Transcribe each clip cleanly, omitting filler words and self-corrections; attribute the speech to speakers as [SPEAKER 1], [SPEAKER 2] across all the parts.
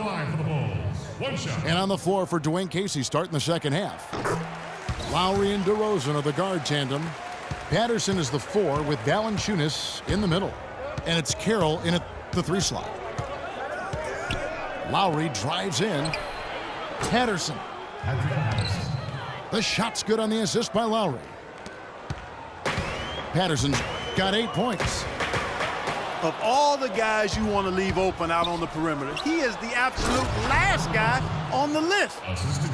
[SPEAKER 1] line for the Bulls. One shot.
[SPEAKER 2] And on the floor for Dwayne Casey starting the second half. Lowry and DeRozan are the guard tandem. Patterson is the 4 with Valanciunas in the middle. And it's Carroll in at the 3 slot. Lowry drives in. Patterson. The shot's good on the assist by Lowry. Patterson's got 8 points.
[SPEAKER 3] Of all the guys you want to leave open out on the perimeter, he is the absolute last guy on the list.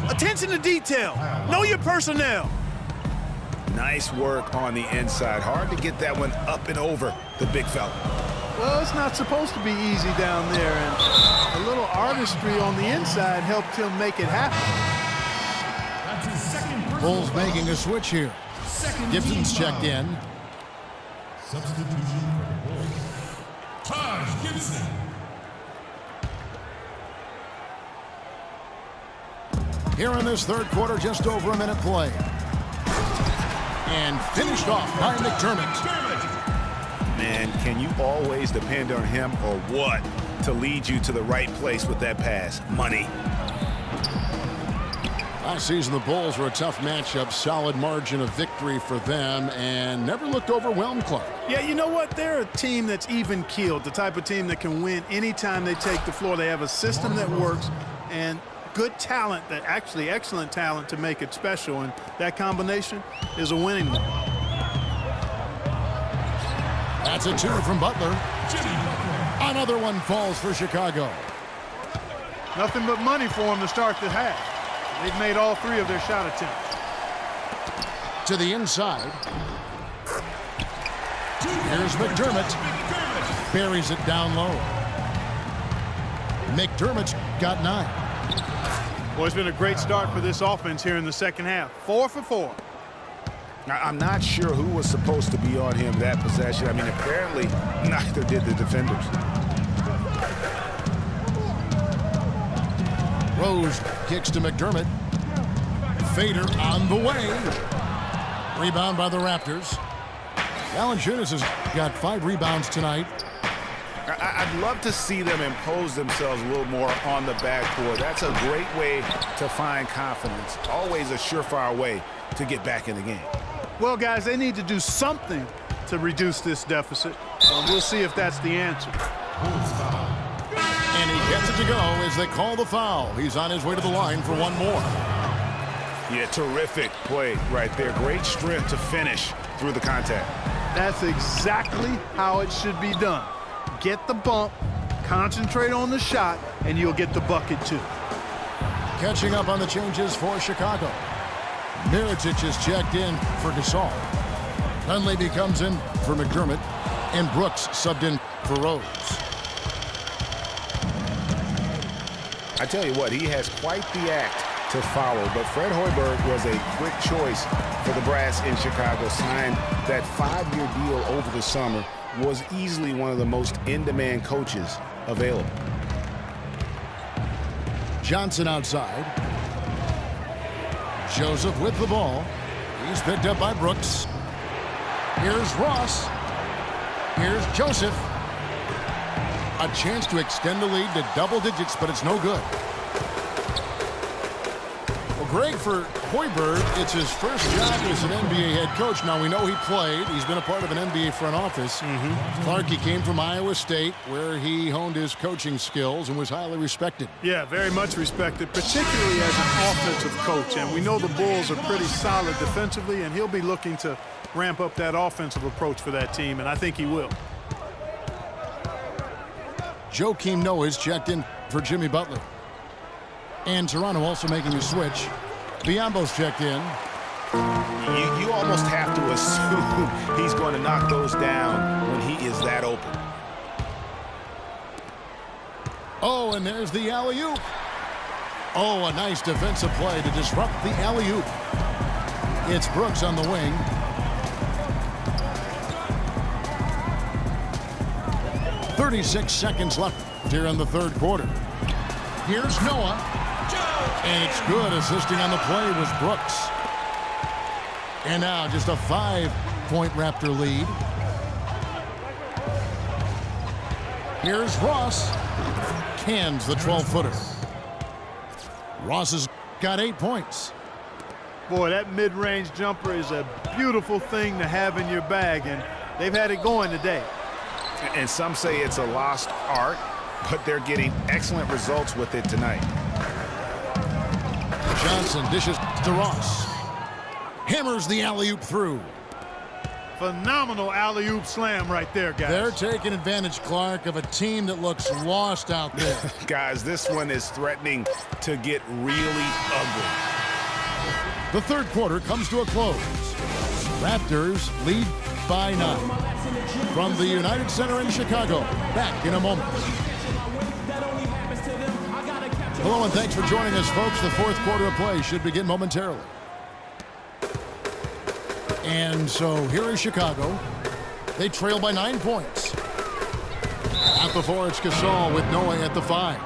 [SPEAKER 3] Attention to detail. Know your personnel.
[SPEAKER 4] Nice work on the inside. Hard to get that one up and over the big fella.
[SPEAKER 3] Well, it's not supposed to be easy down there, and a little artistry on the inside helped him make it happen.
[SPEAKER 1] That's his second
[SPEAKER 2] Bulls making a switch here. Gibson's checked in.
[SPEAKER 1] Substitution for the Bulls. Taj Gibson.
[SPEAKER 2] Here in this third quarter, just over a minute play. And finished off by McDermott.
[SPEAKER 4] Man, can you always depend on him or what to lead you to the right place with that pass? Money.
[SPEAKER 2] Last season, the Bulls were a tough matchup, solid margin of victory for them, and never looked overwhelmed, Clark.
[SPEAKER 3] Yeah, you know what? They're a team that's even-keeled, the type of team that can win anytime they take the floor. They have a system that works and good talent, that actually excellent talent to make it special, and that combination is a winning one.
[SPEAKER 2] That's a 2 from Butler. Another one falls for Chicago.
[SPEAKER 3] Nothing but money for them to start the half. They've made all 3 of their shot attempts.
[SPEAKER 2] To the inside. Here's McDermott. Buries it down low. McDermott's got 9.
[SPEAKER 3] Well, it's been a great start for this offense here in the second half. 4 for 4.
[SPEAKER 4] I'm not sure who was supposed to be on him that possession. I mean, apparently neither did the defenders.
[SPEAKER 2] Rose kicks to McDermott. Fader on the way. Rebound by the Raptors. Valanciunas has got 5 rebounds tonight.
[SPEAKER 4] I'd love to see them impose themselves a little more on the backcourt. That's a great way to find confidence. Always a surefire way to get back in the game.
[SPEAKER 3] Well, guys, they need to do something to reduce this deficit. We'll see if that's the answer.
[SPEAKER 2] And he gets it to go as they call the foul. He's on his way to the line for one more.
[SPEAKER 4] Yeah, terrific play right there. Great strength to finish through the contact.
[SPEAKER 3] That's exactly how it should be done. Get the bump, concentrate on the shot, and you'll get the bucket too.
[SPEAKER 2] Catching up on the changes for Chicago. Mirotic is checked in for Gasol. Dunleavy comes in for McDermott, and Brooks subbed in for Rose.
[SPEAKER 4] I tell you what, he has quite the act to follow, but Fred Hoiberg was a quick choice for the brass in Chicago. Signed that 5-year deal over the summer, was easily one of the most in-demand coaches available.
[SPEAKER 2] Johnson outside. Joseph with the ball. He's picked up by Brooks. Here's Ross. Here's Joseph. A chance to extend the lead to double digits, but it's no good. Well, Greg, for Hoiberg, it's his first job as an NBA head coach. Now, we know he played. He's been a part of an NBA front office. Clark, he came from Iowa State, where he honed his coaching skills and was highly respected.
[SPEAKER 3] Yeah, very much respected, particularly as an offensive coach. And we know the Bulls are pretty solid defensively, and he'll be looking to ramp up that offensive approach for that team, and I think he will.
[SPEAKER 2] Joakim Noah is checked in for Jimmy Butler. And Toronto also making a switch. Biyombo's checked in.
[SPEAKER 4] You almost have to assume he's going to knock those down when he is that open.
[SPEAKER 2] Oh, and there's the alley-oop. Oh, a nice defensive play to disrupt the alley-oop. It's Brooks on the wing. .36 seconds left here in the third quarter. Here's Noah. And it's good. Assisting on the play was Brooks. And now just a 5-point Raptor lead. Here's Ross. Cans the 12-footer. Ross has got 8 points.
[SPEAKER 3] Boy, that mid-range jumper is a beautiful thing to have in your bag, and they've had it going today.
[SPEAKER 4] And some say it's a lost art, but they're getting excellent results with it tonight.
[SPEAKER 2] Johnson dishes to Ross. Hammers the alley-oop through.
[SPEAKER 3] Phenomenal alley-oop slam right there, guys.
[SPEAKER 2] They're taking advantage, Clark, of a team that looks lost out there.
[SPEAKER 4] Guys, this one is threatening to get really ugly.
[SPEAKER 2] The third quarter comes to a close. Raptors lead by 9. From the United Center in Chicago, back in a moment. Hello and thanks for joining us, folks. The fourth quarter of play should begin momentarily. And so here is Chicago. They trail by 9 points. At the 4, it's Gasol with Noah at the 5.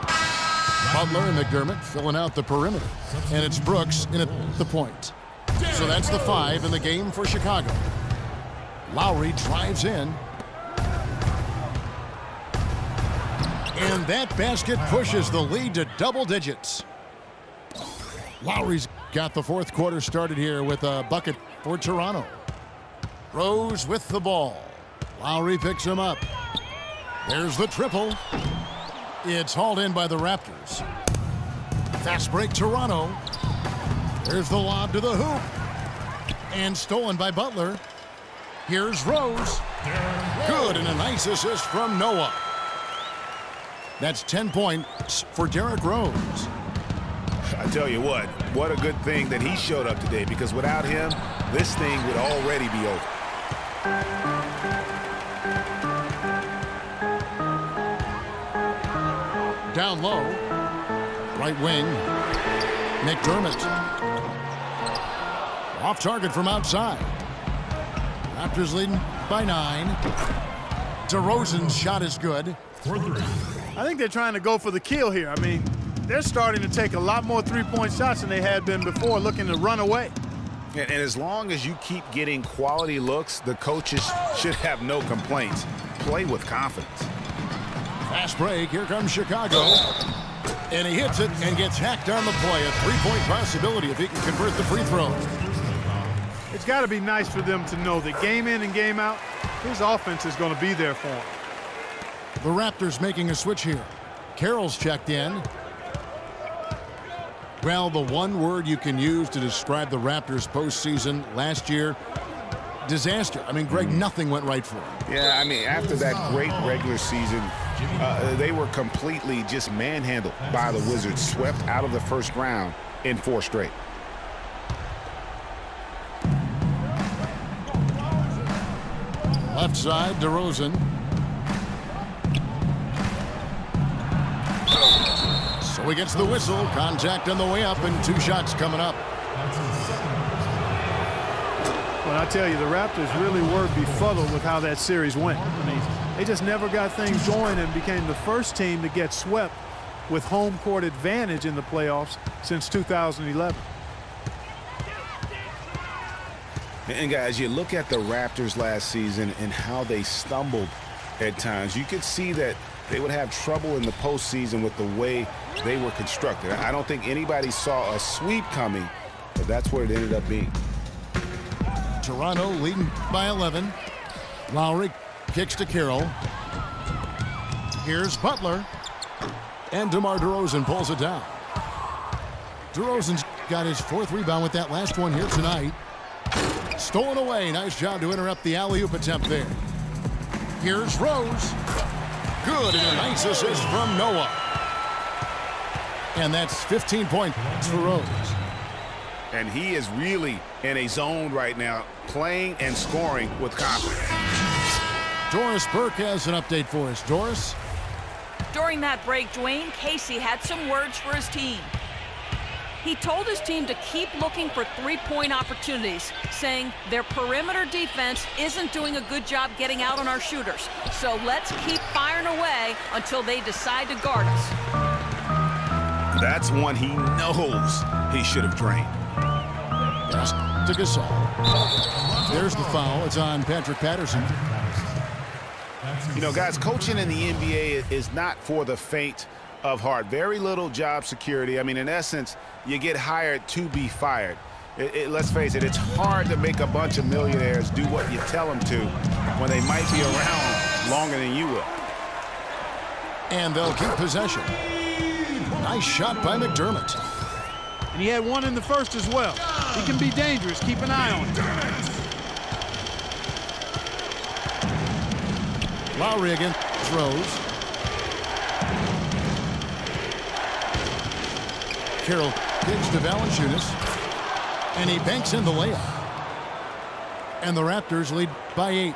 [SPEAKER 2] Butler and McDermott filling out the perimeter. And it's Brooks in at the point. So that's the 5 in the game for Chicago. Lowry drives in. And that basket pushes the lead to double digits. Lowry's got the fourth quarter started here with a bucket for Toronto. Rose with the ball. Lowry picks him up. There's the triple. It's hauled in by the Raptors. Fast break Toronto. There's the lob to the hoop. And stolen by Butler. Here's Rose. Good, and a nice assist from Noah. That's 10 points for Derrick Rose.
[SPEAKER 4] I tell you what a good thing that he showed up today, because without him, this thing would already be over.
[SPEAKER 2] Down low. Right wing. McDermott. Off target from outside. Raptors leading by 9. DeRozan's shot is good.
[SPEAKER 1] For 3.
[SPEAKER 3] I think they're trying to go for the kill here. I mean, they're starting to take a lot more three-point shots than they had been before, looking to run away.
[SPEAKER 4] And as long as you keep getting quality looks, the coaches should have no complaints. Play with confidence.
[SPEAKER 2] Fast break. Here comes Chicago. And he hits it and gets hacked on the play. A three-point possibility if he can convert the free throw.
[SPEAKER 3] It's got to be nice for them to know that game in and game out, his offense is going to be there for him.
[SPEAKER 2] The Raptors making a switch here. Carroll's checked in. Well, the one word you can use to describe the Raptors postseason last year, disaster. I mean, Greg, nothing went right for them.
[SPEAKER 4] Yeah, I mean, after that great regular season, they were completely just manhandled by the Wizards, swept out of the first round in 4 straight.
[SPEAKER 2] Left side, DeRozan. So he gets the whistle. Contact on the way up, and 2 shots coming up.
[SPEAKER 3] Well, I tell you, the Raptors really were befuddled with how that series went. I mean, they just never got things going and became the first team to get swept with home court advantage in the playoffs since 2011.
[SPEAKER 4] And guys, you look at the Raptors last season and how they stumbled at times. You could see that they would have trouble in the postseason with the way they were constructed. I don't think anybody saw a sweep coming, but that's where it ended up being.
[SPEAKER 2] Toronto leading by 11. Lowry kicks to Carroll. Here's Butler. And DeMar DeRozan pulls it down. DeRozan's got his 4th rebound with that last one here tonight. Stolen away. Nice job to interrupt the alley-oop attempt there. Here's Rose. Good, and a nice assist from Noah. And that's 15 points for Rose.
[SPEAKER 4] And he is really in a zone right now, playing and scoring with confidence.
[SPEAKER 2] Doris Burke has an update for us. Doris?
[SPEAKER 5] During that break, Dwayne Casey had some words for his team. He told his team to keep looking for three-point opportunities, saying their perimeter defense isn't doing a good job getting out on our shooters. So let's keep firing away until they decide to guard us.
[SPEAKER 4] That's one he knows he should have drained.
[SPEAKER 2] Pass to Gasol. There's the foul. It's on Patrick Patterson.
[SPEAKER 4] You know, guys, coaching in the NBA is not for the faint of heart. Very little job security. I mean, in essence, you get hired to be fired. Let's face it, it's hard to make a bunch of millionaires do what you tell them to when they might be around longer than you will.
[SPEAKER 2] And they'll keep possession. Nice shot by McDermott.
[SPEAKER 3] And he had one in the first as well. He can be dangerous. Keep an eye on him.
[SPEAKER 2] Lowry again throws. Carroll gives to Valanciunas. And he banks in the layup. And the Raptors lead by 8.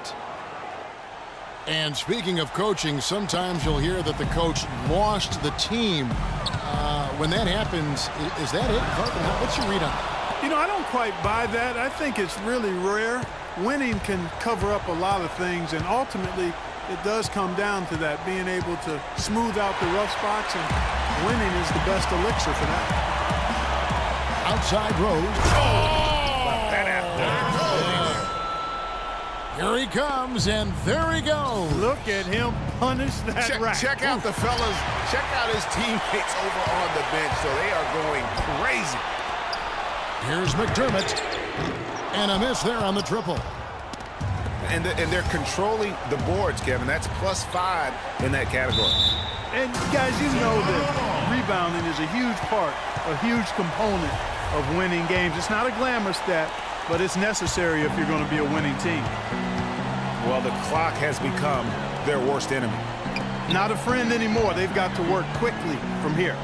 [SPEAKER 2] And speaking of coaching, sometimes you'll hear that the coach lost the team. When that happens, is that it? What's your read on it?
[SPEAKER 3] You know, I don't quite buy that. I think it's really rare. Winning can cover up a lot of things, and ultimately it does come down to that, being able to smooth out the rough spots, and winning is the best elixir for that.
[SPEAKER 2] Outside Rose. Here he comes, and there he goes.
[SPEAKER 3] Look at him punish that rack.
[SPEAKER 4] Check out the fellas. Check out his teammates over on the bench. So they are going crazy.
[SPEAKER 2] Here's McDermott. And a miss there on the triple.
[SPEAKER 4] And they're controlling the boards, Kevin. That's +5 in that category.
[SPEAKER 3] And guys, you know that rebounding is a huge part, a huge component of winning games. It's not a glamorous stat, but it's necessary if you're going to be a winning team.
[SPEAKER 4] Well, the clock has become their worst enemy.
[SPEAKER 3] Not a friend anymore. They've got to work quickly from here.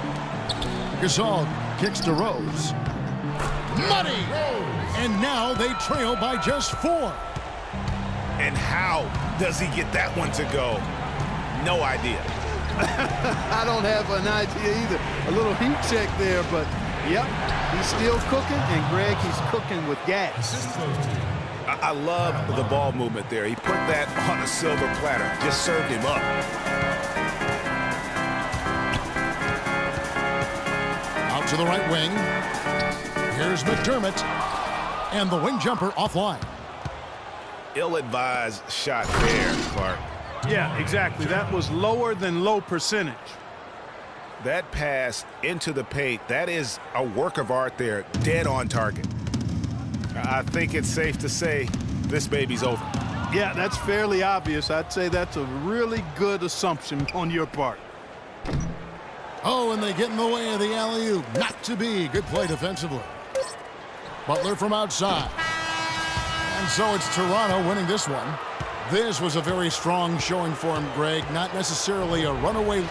[SPEAKER 2] Gasol kicks to Rose. Money! And now they trail by just 4.
[SPEAKER 4] And how does he get that one to go? No idea.
[SPEAKER 3] I don't have an idea either. A little heat check there, but yep, he's still cooking, and Greg, he's cooking with gas.
[SPEAKER 4] I love the ball movement there. He put that on a silver platter. Just served him up.
[SPEAKER 2] Out to the right wing. Here's McDermott. And the wing jumper offline.
[SPEAKER 4] Ill-advised shot there, Clark.
[SPEAKER 3] Yeah, exactly. That was lower than low percentage.
[SPEAKER 4] That pass into the paint, that is a work of art there, dead on target. I think it's safe to say this baby's over.
[SPEAKER 3] Yeah, that's fairly obvious. I'd say that's a really good assumption on your part.
[SPEAKER 2] Oh, and they get in the way of the alley-oop. Not to be. Good play defensively. Butler from outside. And so it's Toronto winning this one. This was a very strong showing for him, Greg. Not necessarily a runaway